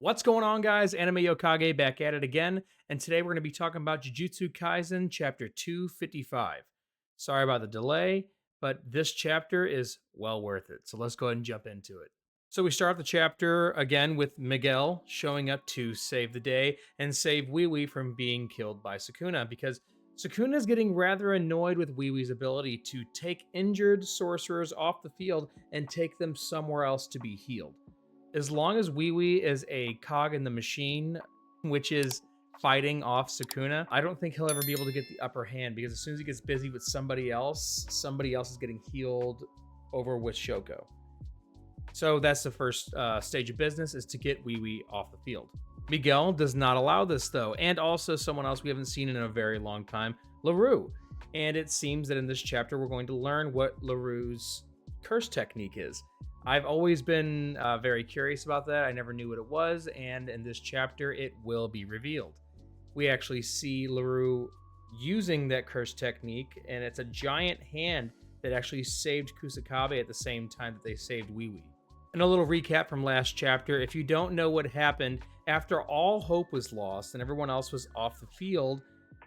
What's going on, guys? Anime Yokage back at it again, and today we're going to be talking about Jujutsu Kaisen Chapter 255. Sorry about the delay, but this chapter is well worth it, so let's go ahead and jump into it. So we start the chapter again with Miguel showing up to save the day and save Wee Wee from being killed by Sukuna, because Sukuna is getting rather annoyed with Wee Wee's ability to take injured sorcerers off the field and take them somewhere else to be healed. As long as Wee Wee is a cog in the machine, which is fighting off Sukuna, I don't think he'll ever be able to get the upper hand, because as soon as he gets busy with somebody else is getting healed over with Shoko. So that's the first stage of business, is to get Wee Wee off the field. Miguel does not allow this, though, and also someone else we haven't seen in a very long time, LaRue. And it seems that in this chapter we're going to learn what LaRue's curse technique is. I've always been very curious about that. I never knew what it was, and in this chapter, it will be revealed. We actually see LaRue using that curse technique, and it's a giant hand that actually saved Kusakabe at the same time that they saved Wee Wee. And a little recap from last chapter. If you don't know what happened, after all hope was lost and everyone else was off the field,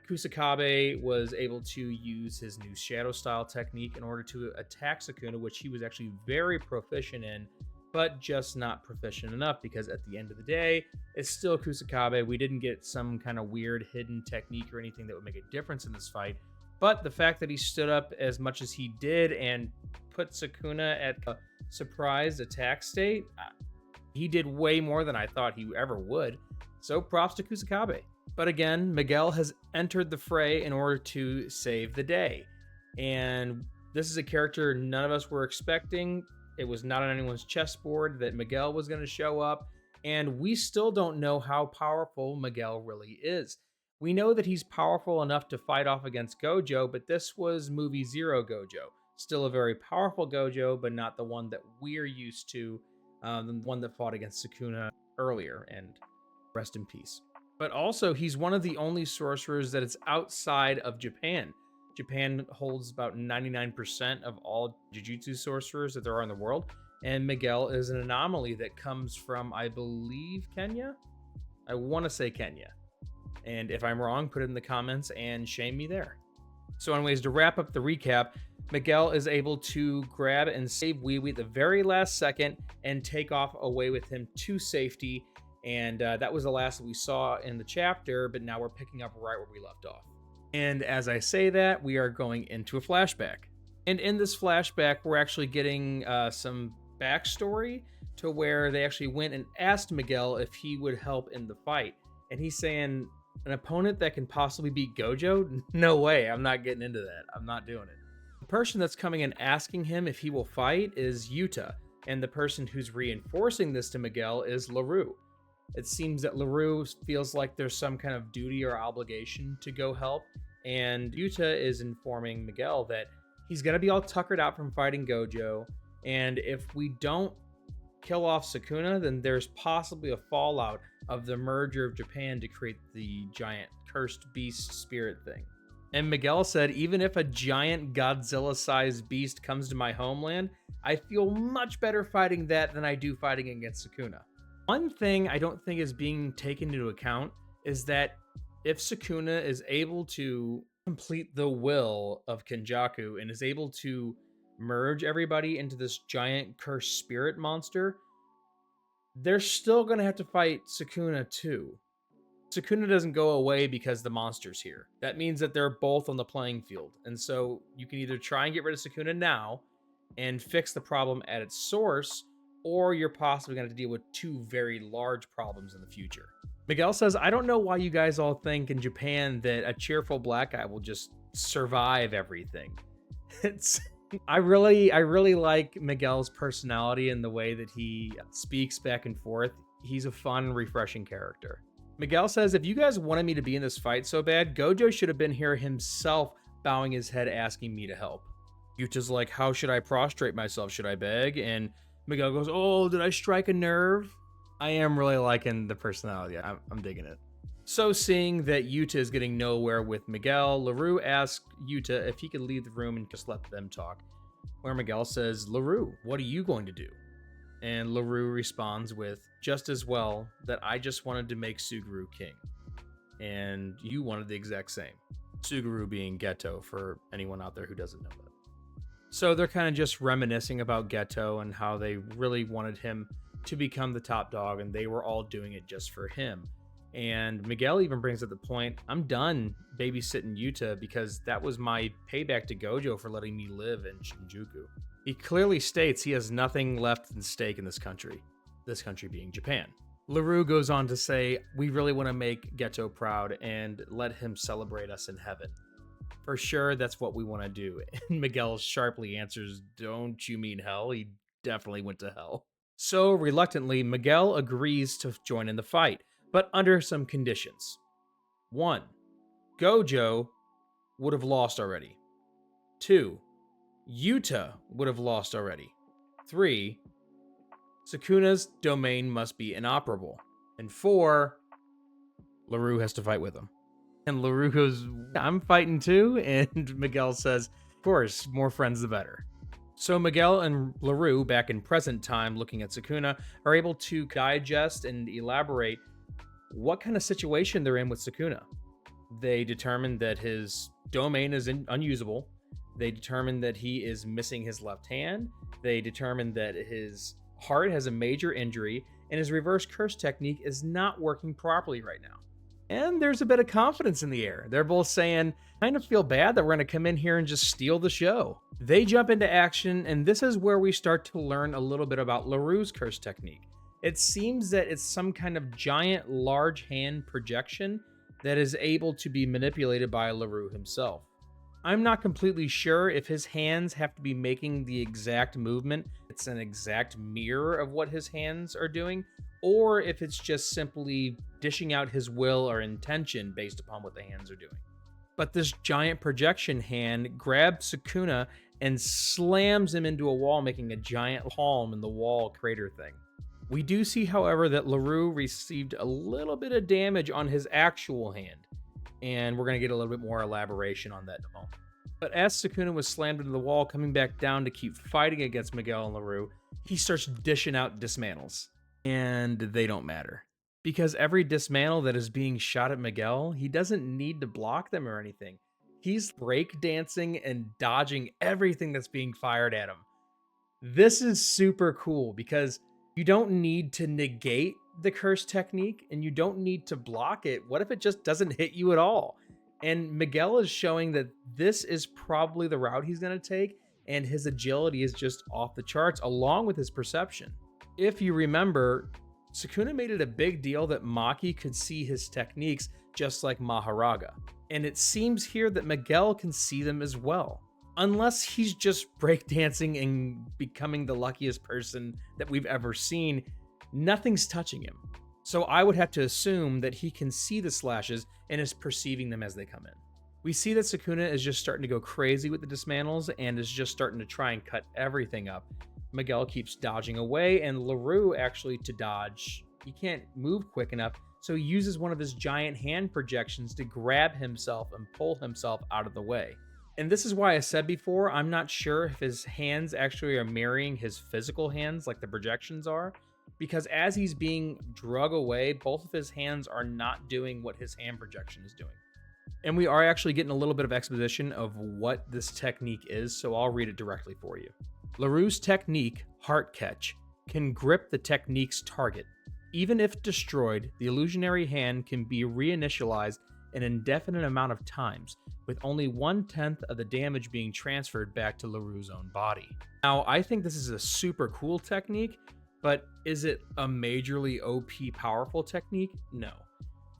Kusakabe was able to use his new shadow style technique in order to attack Sukuna, which he was actually very proficient in, but just not proficient enough, because at the end of the day, it's still Kusakabe. We didn't get some kind of weird hidden technique or anything that would make a difference in this fight. But the fact that he stood up as much as he did and put Sukuna at a surprise attack state, he did way more than I thought he ever would. So props to Kusakabe. But again, Miguel has entered the fray in order to save the day. And this is a character none of us were expecting. It was not on anyone's chessboard that Miguel was going to show up. And we still don't know how powerful Miguel really is. We know that he's powerful enough to fight off against Gojo, but this was movie zero Gojo. Still a very powerful Gojo, but not the one that we're used to, the one that fought against Sukuna earlier. And rest in peace. But also, he's one of the only sorcerers that is outside of Japan. Japan holds about 99% of all Jujutsu sorcerers that there are in the world, and Miguel is an anomaly that comes from, I believe, Kenya? I want to say Kenya. And if I'm wrong, put it in the comments and shame me there. So anyways, to wrap up the recap, Miguel is able to grab and save Wee Wee at the very last second and take off away with him to safety. And that was the last that we saw in the chapter, but now we're picking up right where we left off. And as I say that, we are going into a flashback. And in this flashback, we're actually getting some backstory to where they actually went and asked Miguel if he would help in the fight. And he's saying, an opponent that can possibly beat Gojo? No way, I'm not getting into that. I'm not doing it. The person that's coming and asking him if he will fight is Yuta. And the person who's reinforcing this to Miguel is LaRue. It seems that LaRue feels like there's some kind of duty or obligation to go help, and Yuta is informing Miguel that he's going to be all tuckered out from fighting Gojo, and if we don't kill off Sukuna, then there's possibly a fallout of the merger of Japan to create the giant cursed beast spirit thing. And Miguel said, even if a giant Godzilla-sized beast comes to my homeland, I feel much better fighting that than I do fighting against Sukuna. One thing I don't think is being taken into account is that if Sukuna is able to complete the will of Kenjaku and is able to merge everybody into this giant cursed spirit monster, they're still going to have to fight Sukuna too. Sukuna doesn't go away because the monster's here. That means that they're both on the playing field. And so you can either try and get rid of Sukuna now and fix the problem at its source, or you're possibly going to deal with two very large problems in the future. Miguel says, I don't know why you guys all think in Japan that a cheerful black guy will just survive everything. I really like Miguel's personality and the way that he speaks back and forth. He's a fun, refreshing character. Miguel says, if you guys wanted me to be in this fight so bad, Gojo should have been here himself, bowing his head asking me to help. Yuta's like, how should I prostrate myself? Should I beg? And Miguel goes, oh, did I strike a nerve? I am really liking the personality. I'm digging it. So seeing that Yuta is getting nowhere with Miguel, LaRue asked Yuta if he could leave the room and just let them talk. Where Miguel says, LaRue, what are you going to do? And LaRue responds with, just as well that I just wanted to make Suguru king. And you wanted the exact same. Suguru being Geto for anyone out there who doesn't know that. So they're kind of just reminiscing about Geto and how they really wanted him to become the top dog and they were all doing it just for him. And Miguel even brings up the point, I'm done babysitting Yuta because that was my payback to Gojo for letting me live in Shinjuku. He clearly states he has nothing left at stake in this country being Japan. LaRue goes on to say, we really want to make Geto proud and let him celebrate us in heaven. For sure, that's what we want to do. And Miguel sharply answers, don't you mean hell? He definitely went to hell. So reluctantly, Miguel agrees to join in the fight, but under some conditions. 1. Gojo would have lost already. 2. Yuta would have lost already. 3. Sukuna's domain must be inoperable. And 4. LaRue has to fight with him. And LaRue goes, I'm fighting too. And Miguel says, of course, more friends the better. So Miguel and LaRue, back in present time looking at Sukuna, are able to digest and elaborate what kind of situation they're in with Sukuna. They determine that his domain is unusable. They determine that he is missing his left hand. They determine that his heart has a major injury and his reverse curse technique is not working properly right now. And there's a bit of confidence in the air. They're both saying, I kind of feel bad that we're going to come in here and just steal the show. They jump into action, and this is where we start to learn a little bit about LaRue's curse technique. It seems that it's some kind of giant large hand projection that is able to be manipulated by LaRue himself. I'm not completely sure if his hands have to be making the exact movement, it's an exact mirror of what his hands are doing, or if it's just simply dishing out his will or intention based upon what the hands are doing. But this giant projection hand grabs Sukuna and slams him into a wall, making a giant palm in the wall crater thing. We do see, however, that LaRue received a little bit of damage on his actual hand, and we're going to get a little bit more elaboration on that in a moment. But as Sukuna was slammed into the wall, coming back down to keep fighting against Miguel and LaRue, he starts dishing out dismantles. And they don't matter. Because every dismantle that is being shot at Miguel, he doesn't need to block them or anything. He's breakdancing and dodging everything that's being fired at him. This is super cool because you don't need to negate the curse technique and you don't need to block it. What if it just doesn't hit you at all? And Miguel is showing that this is probably the route he's going to take, and his agility is just off the charts along with his perception. If you remember, Sukuna made it a big deal that Maki could see his techniques just like Maharaga. And it seems here that Miguel can see them as well. Unless he's just breakdancing and becoming the luckiest person that we've ever seen, nothing's touching him. So I would have to assume that he can see the slashes and is perceiving them as they come in. We see that Sukuna is just starting to go crazy with the dismantles and is just starting to try and cut everything up. Miguel keeps dodging away, and LaRue actually to dodge, he can't move quick enough, so he uses one of his giant hand projections to grab himself and pull himself out of the way. And this is why I said before, I'm not sure if his hands actually are mirroring his physical hands like the projections are, because as he's being drug away, both of his hands are not doing what his hand projection is doing. And we are actually getting a little bit of exposition of what this technique is, so I'll read it directly for you. LaRue's technique, Heart Catch, can grip the technique's target. Even if destroyed, the illusionary hand can be reinitialized an indefinite amount of times, with only 1/10 of the damage being transferred back to LaRue's own body. Now, I think this is a super cool technique, but is it a majorly OP powerful technique? No.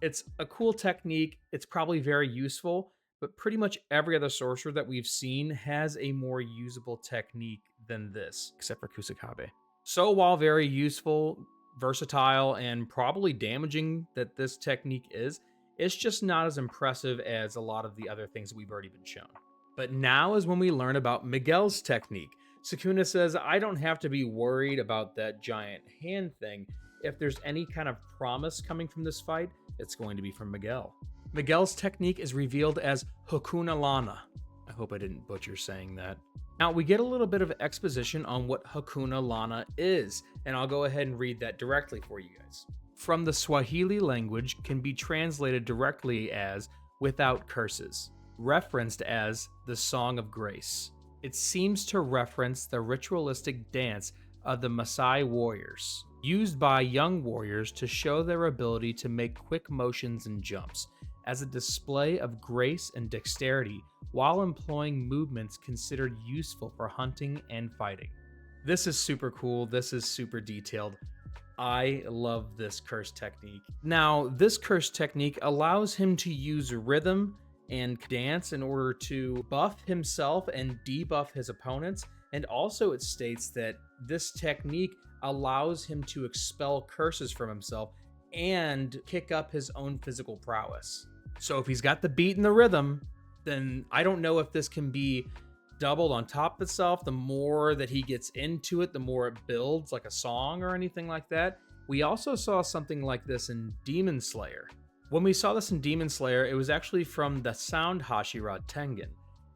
It's a cool technique, it's probably very useful, but pretty much every other sorcerer that we've seen has a more usable technique than this, except for Kusakabe. So while very useful, versatile, and probably damaging that this technique is, it's just not as impressive as a lot of the other things that we've already been shown. But now is when we learn about Miguel's technique. Sukuna says, I don't have to be worried about that giant hand thing. If there's any kind of promise coming from this fight, it's going to be from Miguel. Miguel's technique is revealed as Hokuna Lana. I hope I didn't butcher saying that. Now, we get a little bit of exposition on what Hakuna Lana is, and I'll go ahead and read that directly for you guys. From the Swahili language, can be translated directly as without curses, referenced as the Song of Grace. It seems to reference the ritualistic dance of the Maasai warriors, used by young warriors to show their ability to make quick motions and jumps, as a display of grace and dexterity while employing movements considered useful for hunting and fighting. This is super cool. This is super detailed. I love this curse technique. Now, this curse technique allows him to use rhythm and dance in order to buff himself and debuff his opponents. And also it states that this technique allows him to expel curses from himself and kick up his own physical prowess. So if he's got the beat and the rhythm, then I don't know if this can be doubled on top of itself. The more that he gets into it, the more it builds like a song or anything like that. We also saw something like this in Demon Slayer. When we saw this in Demon Slayer, it was actually from the sound Hashira Tengen.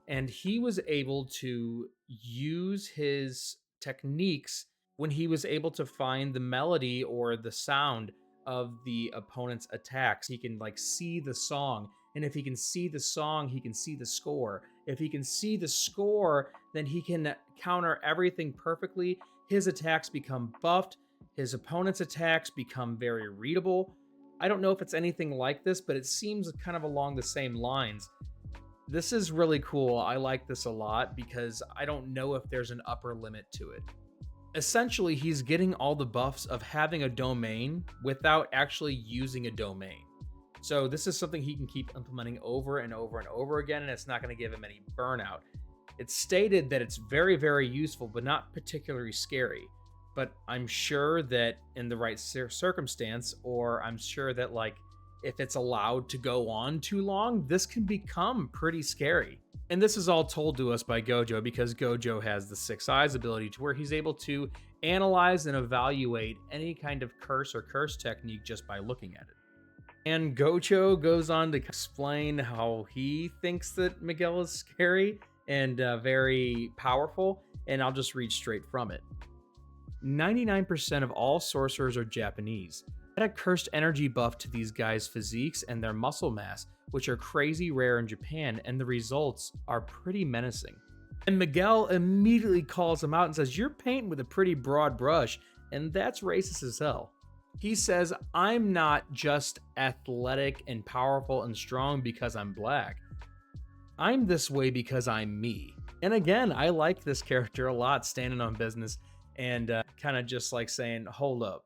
And he was able to use his techniques when he was able to find the melody or the sound of the opponent's attacks. He can like see the song, and if he can see the song, he can see the score. If he can see the score, then he can counter everything perfectly. His attacks become buffed, his opponent's attacks become very readable. I don't know if it's anything like this, but it seems kind of along the same lines. This is really cool. I like this a lot because I don't know if there's an upper limit to it. Essentially, he's getting all the buffs of having a domain without actually using a domain. So this is something he can keep implementing over and over and over again, and it's not going to give him any burnout. It's stated that it's very, very useful, but not particularly scary. But I'm sure that in the right circumstance, or I'm sure that like if it's allowed to go on too long, this can become pretty scary. And this is all told to us by Gojo because Gojo has the Six Eyes ability to where he's able to analyze and evaluate any kind of curse or curse technique just by looking at it. And Gojo goes on to explain how he thinks that Miguel is scary and very powerful, and I'll just read straight from it. 99% of all sorcerers are Japanese. Add a cursed energy buff to these guys' physiques and their muscle mass, which are crazy rare in Japan, and the results are pretty menacing. And Miguel immediately calls him out and says, "You're painting with a pretty broad brush," and that's racist as hell. He says, "I'm not just athletic and powerful and strong because I'm black. I'm this way because I'm me." And again, I like this character a lot, standing on business and kind of just like saying, "Hold up,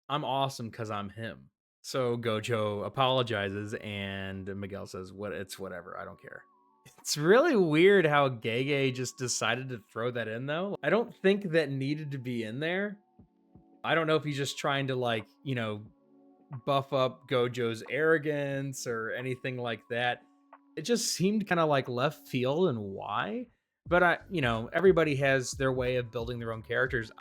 I'm awesome because I'm him." So Gojo apologizes and Miguel says, it's whatever, I don't care." It's really weird how Gege just decided to throw that in though. I don't think that needed to be in there. I don't know if he's just trying to like, buff up Gojo's arrogance or anything like that. It just seemed kind of like left field, and why? But everybody has their way of building their own characters.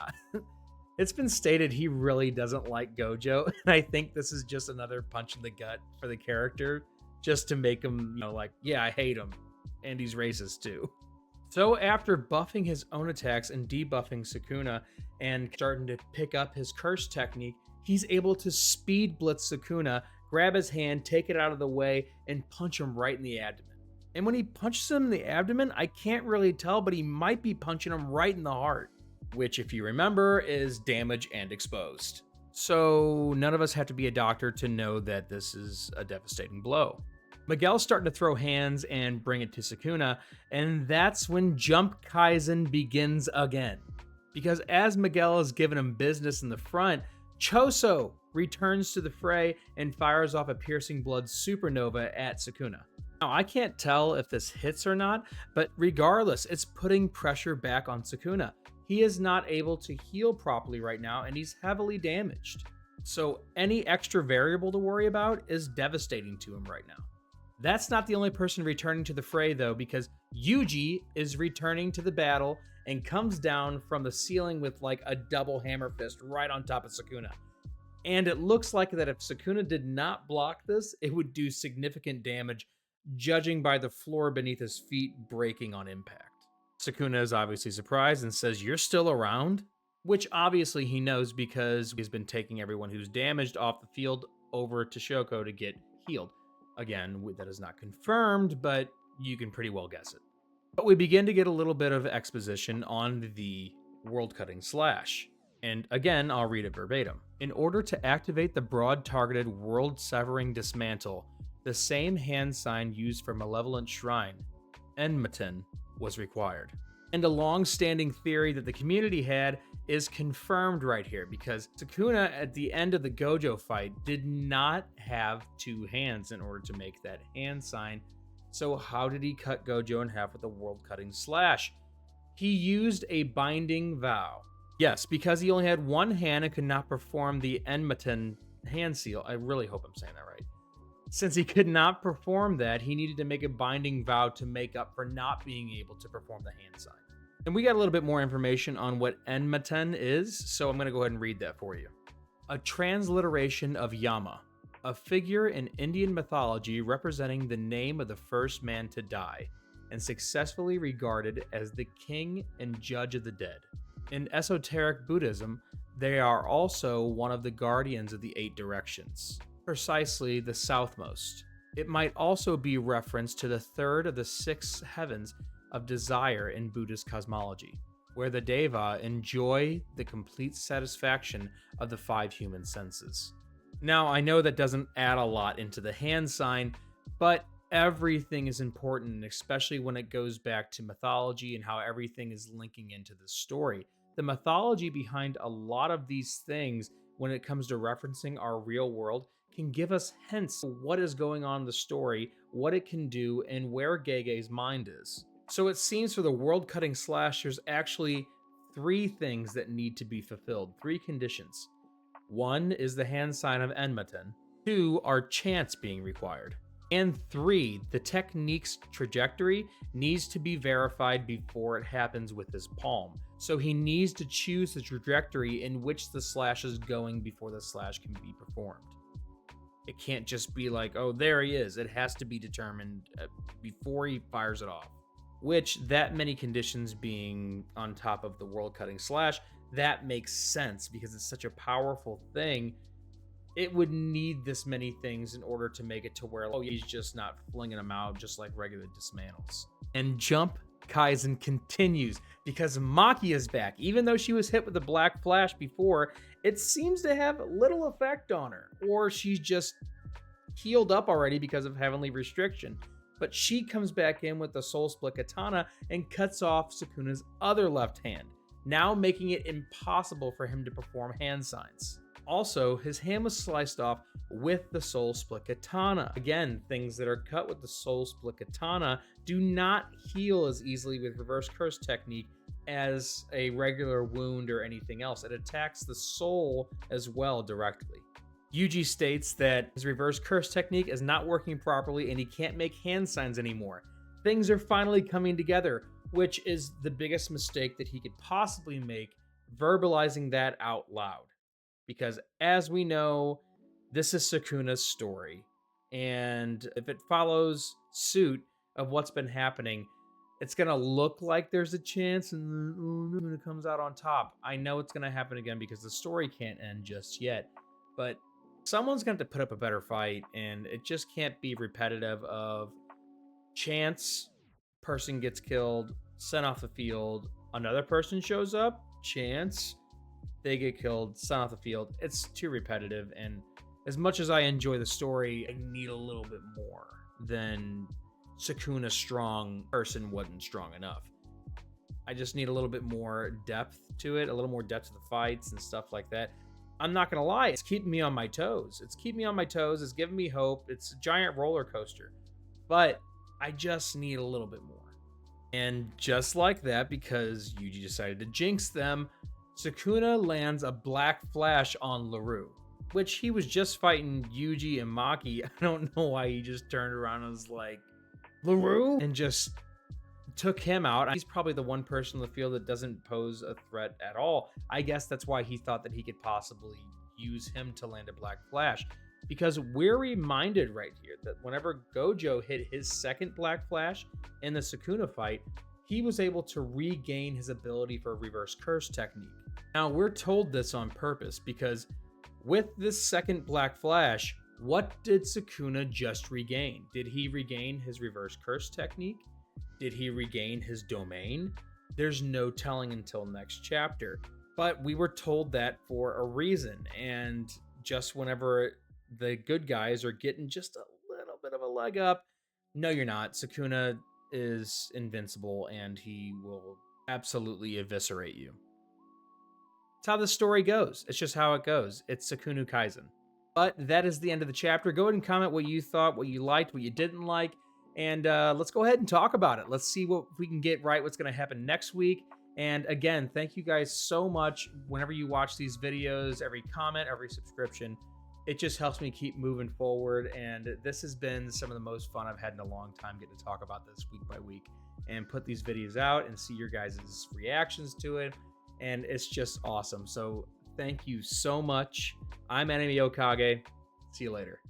It's been stated he really doesn't like Gojo, and I think this is just another punch in the gut for the character, just to make him, yeah, I hate him, and he's racist too. So after buffing his own attacks and debuffing Sukuna and starting to pick up his curse technique, he's able to speed blitz Sukuna, grab his hand, take it out of the way, and punch him right in the abdomen. And when he punches him in the abdomen, I can't really tell, but he might be punching him right in the heart, which, if you remember, is damaged and exposed. So none of us have to be a doctor to know that this is a devastating blow. Miguel's starting to throw hands and bring it to Sukuna, and that's when Jump Kaisen begins again. Because as Miguel is giving him business in the front, Choso returns to the fray and fires off a piercing blood supernova at Sukuna. Now, I can't tell if this hits or not, but regardless, it's putting pressure back on Sukuna. He is not able to heal properly right now, and he's heavily damaged. So any extra variable to worry about is devastating to him right now. That's not the only person returning to the fray, though, because Yuji is returning to the battle and comes down from the ceiling with like a double hammer fist right on top of Sukuna. And it looks like that if Sukuna did not block this, it would do significant damage, judging by the floor beneath his feet breaking on impact. Sukuna is obviously surprised and says, "You're still around?" Which obviously he knows because he's been taking everyone who's damaged off the field over to Shoko to get healed. Again, that is not confirmed, but you can pretty well guess it. But we begin to get a little bit of exposition on the world cutting slash. And again, I'll read it verbatim. In order to activate the broad targeted world severing dismantle, the same hand sign used for Malevolent Shrine, Enmeten, was required. And a long standing theory that the community had is confirmed right here because Sukuna at the end of the Gojo fight did not have two hands in order to make that hand sign. So how did he cut Gojo in half with a world cutting slash? He used a binding vow. Yes, because he only had one hand and could not perform the Enmeten hand seal. I really hope I'm saying that right. Since he could not perform that, he needed to make a binding vow to make up for not being able to perform the hand sign. And we got a little bit more information on what Enmeten is, so I'm going to go ahead and read that for you. A transliteration of Yama, a figure in Indian mythology representing the name of the first man to die, and successfully regarded as the king and judge of the dead. In esoteric Buddhism, they are also one of the guardians of the 8 directions, precisely the southmost. It might also be reference to the third of the 6 heavens of desire in Buddhist cosmology, where the Deva enjoy the complete satisfaction of the 5 human senses. Now, I know that doesn't add a lot into the hand sign, but everything is important, especially when it goes back to mythology and how everything is linking into the story. The mythology behind a lot of these things, when it comes to referencing our real world, can give us hints of what is going on in the story, what it can do, and where Gege's mind is. So it seems for the world-cutting slash, there's actually 3 things that need to be fulfilled, 3 conditions. 1 is the hand sign of Enmeten. 2 are chants being required. And 3, the technique's trajectory needs to be verified before it happens with his palm. So he needs to choose the trajectory in which the slash is going before the slash can be performed. It can't just be like, oh, there he is. It has to be determined before he fires it off. Which, that many conditions being on top of the world-cutting slash, that makes sense because it's such a powerful thing. It would need this many things in order to make it to where, oh, he's just not flinging them out just like regular dismantles. And Jump Kaisen continues because Maki is back. Even though she was hit with the black flash before, it seems to have little effect on her. Or she's just healed up already because of Heavenly Restriction. But she comes back in with the Soul Split Katana and cuts off Sukuna's other left hand, now making it impossible for him to perform hand signs. Also, his hand was sliced off with the Soul Split Katana. Again, things that are cut with the Soul Split Katana do not heal as easily with Reverse Curse technique as a regular wound or anything else. It attacks the soul as well directly. Yuji states that his Reverse Curse technique is not working properly and he can't make hand signs anymore. Things are finally coming together, which is the biggest mistake that he could possibly make, verbalizing that out loud. Because as we know, this is Sukuna's story. And if it follows suit of what's been happening, it's going to look like there's a chance and Sukuna comes out on top. I know it's going to happen again because the story can't end just yet. But someone's going to have to put up a better fight, and it just can't be repetitive of chance, person gets killed, sent off the field, another person shows up, chance, they get killed, sent off the field. It's too repetitive, and as much as I enjoy the story, I need a little bit more than Sukuna strong, person wasn't strong enough. I just need a little bit more depth to it, a little more depth to the fights and stuff like that. I'm not gonna lie, it's keeping me on my toes. It's keeping me on my toes, it's giving me hope. It's a giant roller coaster, but I just need a little bit more. And just like that, because Yuji decided to jinx them, Sukuna lands a black flash on LaRue, which he was just fighting Yuji and Maki. I don't know why he just turned around and was like, LaRue? And just took him out. He's probably the one person in the field that doesn't pose a threat at all. I guess that's why he thought that he could possibly use him to land a black flash, because we're reminded right here that whenever Gojo hit his second black flash in the Sukuna fight, he was able to regain his ability for a reverse curse technique. Now, we're told this on purpose because with this second Black Flash, what did Sukuna just regain? Did he regain his reverse curse technique? Did he regain his domain? There's no telling until next chapter. But we were told that for a reason, and just whenever the good guys are getting just a little bit of a leg up, no, you're not. Sukuna is invincible, and he will absolutely eviscerate you. It's how the story goes. It's just how it goes. It's Sukuna Kaisen. But that is the end of the chapter. Go ahead and comment what you thought, what you liked, what you didn't like, and let's go ahead and talk about it. Let's see what we can get right, what's going to happen next week. And again, thank you guys so much. Whenever you watch these videos, every comment, every subscription, it just helps me keep moving forward. And this has been some of the most fun I've had in a long time, getting to talk about this week by week and put these videos out and see your guys' reactions to it. And it's just awesome. So thank you so much. I'm Anime Okage. See you later.